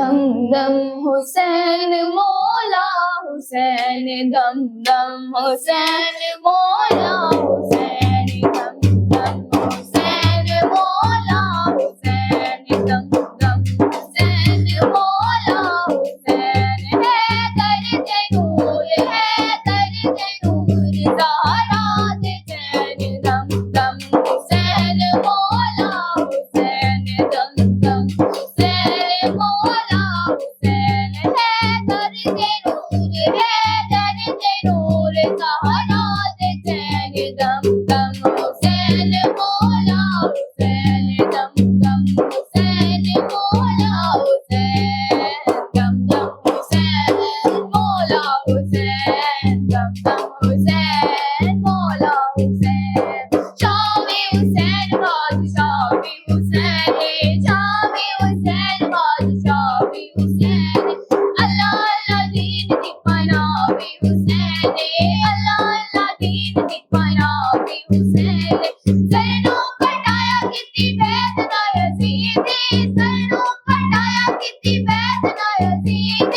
दम दम हुसैन मौला हुसैन, दम दम हुसैन मौला हुसैन, दम दम हुसैन मौला हुसैन, दम दम हुसैन मौला हुसैन। है करते नूर, है करते नूर, ज़हरा दे चैन, दम दम हुसैन मौला हुसैन, दम दम हुसैन मौला हुसैन। है करते नूर, है करते नूर, ज़हरा दे चैन, दम दम हुसैन मौला हुसैन, दम दम हुसैन मौला हुसैन, दम दम हुसैन मौला हुसैन, दम दम हुसैन मौला हुसैन। शामी हुसैन बादशाह भी हुसैन, शामी हुसैन बादशाह भी हुसैन। अल्लाह अल्लाह दीन दी पनाह भी हुसैन, अल्लाह अल्लाह दीन दी पनाह भी हुसैन। सरनों कटाया किती बैत दा यजीद, सरनों कटाया किती बैत दा यजीद।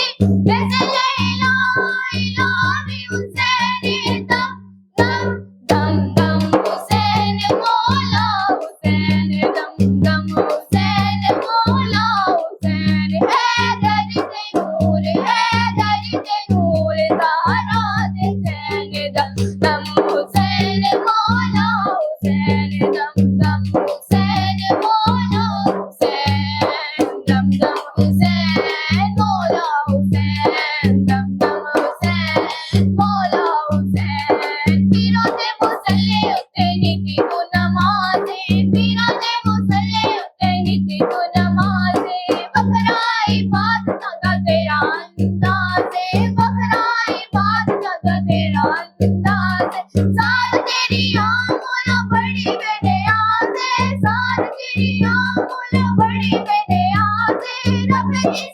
वैसे ला इलाहा भी हुसैन, दम दम दम दम हुसैन मौला हुसैन, दम दम हुसैन मौला हुसैन। है करते नूर, है करते नूर, ज़हरा दे चैन, दम दम हुसैन मौला हुसैन, दम दम हुसैन मौला हुसैन, दम दम हुसैन मौला हुसैन, दम दम हुसैन मौला हुसैन। पीरों ते मुसल्ले उत्ते निकी तू नमाज़े, पीरों ते मुसल्ले उत्ते निकी तू नमाज़े। बखरा इबादत दा तेरा अंदाज़े, बखरा इबादत दा तेरा अंदाज़े। साथ तेरी आमोला बड़ी बेनियाज़े, साथ तेरी आमोला बड़ी बेनियाज़े। रब की